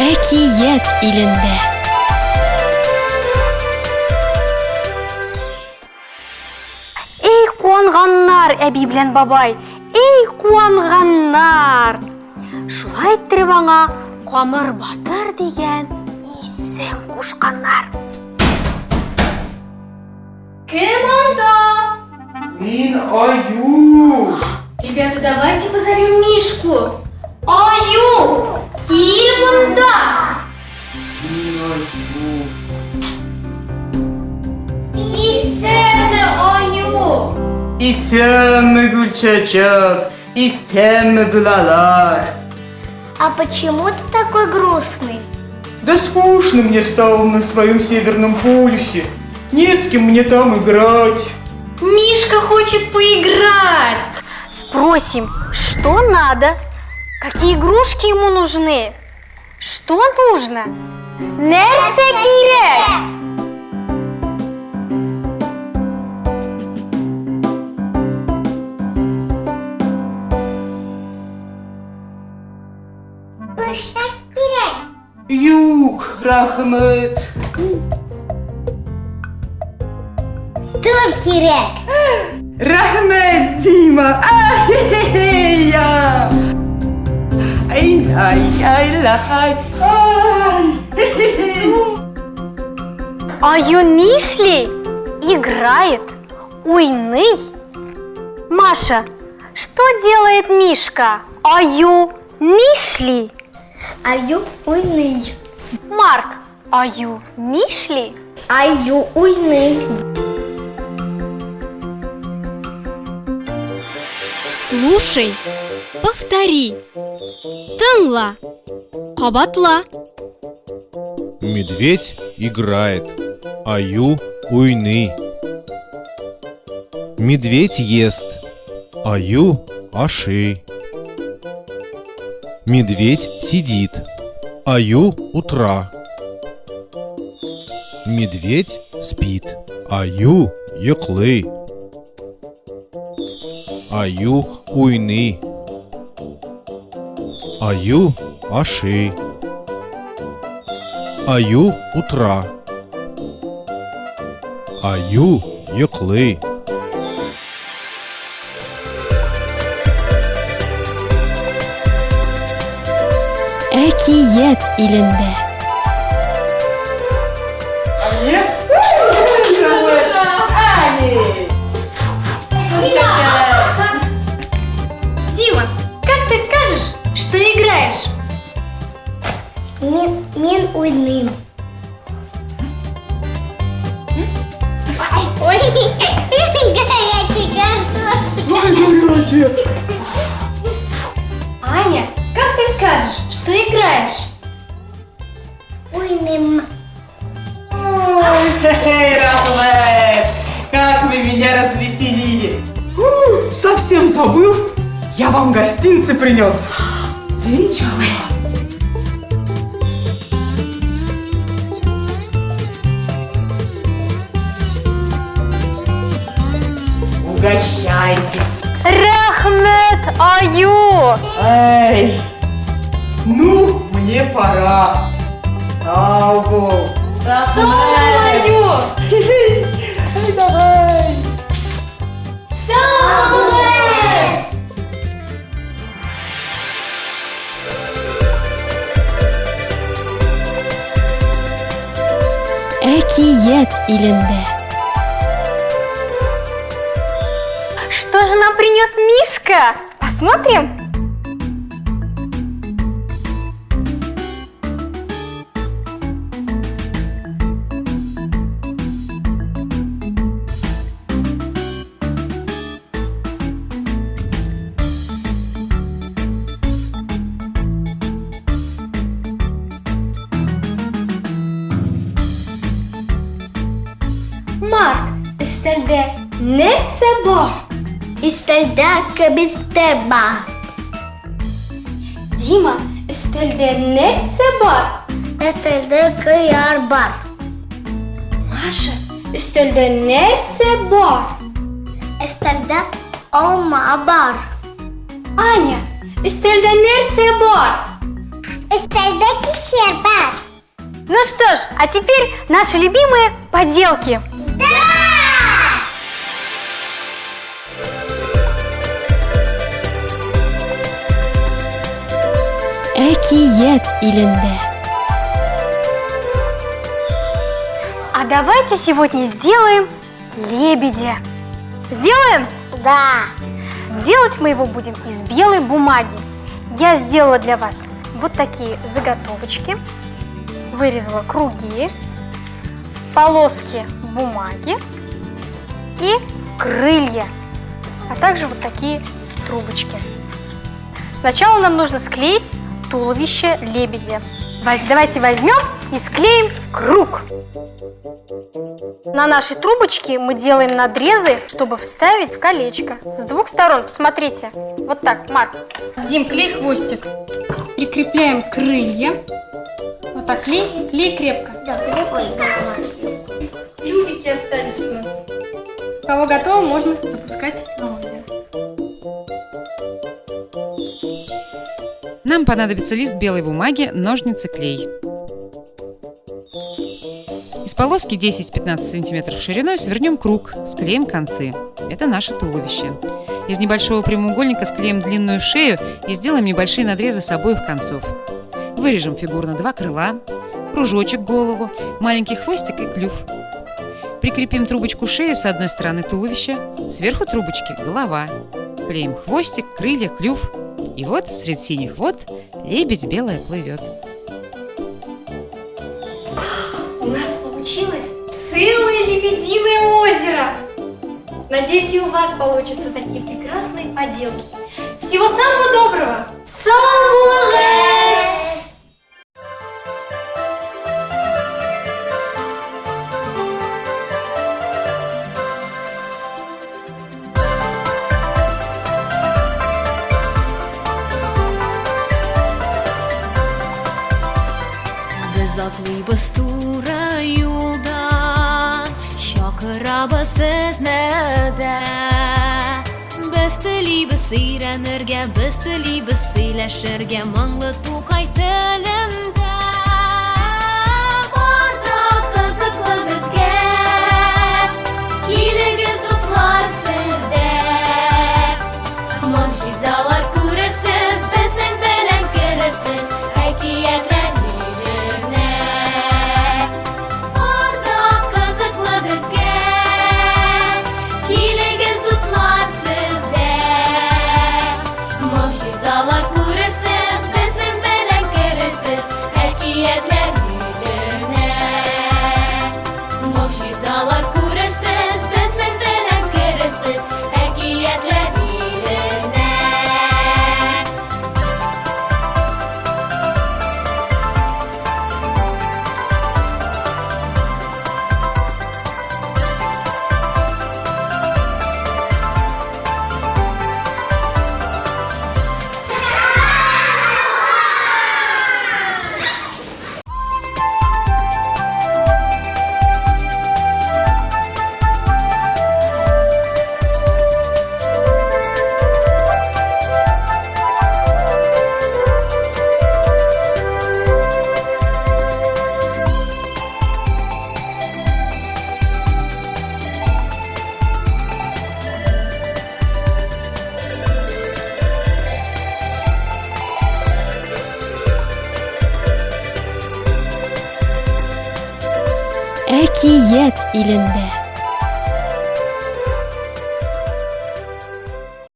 Әкият илендә. Эй куанганнар, әби белән бабай, эй куанганнар. Шулай иттереп аңа Камыр Батыр дигән исем кушканнар. Кем анда? Мин Аю. Ребята, давайте позовем Мишку. Аю, кил монда. Мин Аю. Исемне Аю. Исемме Гүлчәчәк, исемме Гүлалар. А почему ты такой грустный? Да скучно мне стало на своем северном полюсе. Не с кем мне там играть. Мишка хочет поиграть. Спросим, что надо? Какие игрушки ему нужны? Что нужно? Нәрсә кирәк? Юк, рахмет. Тур кирәк. Рахмет, Дима. Ай-я. Ай-ай-ай-лай. Аю нишли? Играет. Уйный. Маша, что делает Мишка? Аю нишли? Аю уйный. Марк, аю нишли? Аю уйный. Слушай, повтори. Тыңла, кабатла. Медведь играет, Аю уйный. Медведь ест, Аю ашей. Медведь сидит, Аю утра. Медведь спит, Аю йоклый. Аю уйный. Аю ашей. Аю утра. Аю йоклый. Әкият илендә. Дима, как ты скажешь, что играешь? Мин уйным. Ой, горячий картошка. Аня, как ты скажешь, что играешь? Уйным. Эй, рахмет. Как вы меня развеселили. Совсем забыл. Я вам гостинцы принес. Сейчас. Угощайтесь. Рахмет, аю! Эй, ну, мне пора. Саугу. Аю! Эй, давай. Әкият илендә. Что же нам принес Мишка? Посмотрим. Марк, өстәлдә нәрсә бар? Üstelde köbiste бар. Дима, өстәлдә нәрсә бар? Üstelde kıyar бар. Маша, өстәлдә нәрсә бар? Üstelde alma бар. Аня, өстәлдә нәрсә бар? Üstünde kişer var. Ну что ж, а теперь наши любимые поделки. Әкият илендә. А давайте сегодня сделаем лебедя. Сделаем? Да. Делать мы его будем из белой бумаги. Я сделала для вас вот такие заготовочки. Вырезала круги, полоски бумаги и крылья, а также вот такие трубочки. Сначала нам нужно склеить туловище лебедя. Давайте возьмем и склеим круг. На нашей трубочке мы делаем надрезы, чтобы вставить в колечко. С двух сторон, посмотрите. Вот так, Марк. Дим, клей хвостик. Прикрепляем крылья. Вот так, клей крепко. Клювики остались у нас. Кого готово, можно запускать на озеро. Нам понадобится лист белой бумаги, ножницы, клей. Из полоски 10-15 см шириной свернем круг, склеим концы. Это наше туловище. Из небольшого прямоугольника склеим длинную шею и сделаем небольшие надрезы с обоих концов. Вырежем фигурно 2 крыла, кружочек голову, маленький хвостик и клюв. Прикрепим трубочку шею с одной стороны туловища, сверху трубочки голова. Клеим хвостик, крылья, клюв. И вот среди синих вод лебедь белая плывет. У нас получилось целое лебединое озеро. Надеюсь, и у вас получатся такие прекрасные поделки. Всего самого доброго! Самулес! Без атлыйбыз тура юлдан, шакырабыз сезмәдә. Без телибез сөйрәнергә, без телибез сөйләшергә, моңлы Тукай телендә. Барда кызыклы безгә, килегез дуслар сездә. Моңшизалар күрерсез, безнең белән керерсез, әкиятләр Әкият илендә.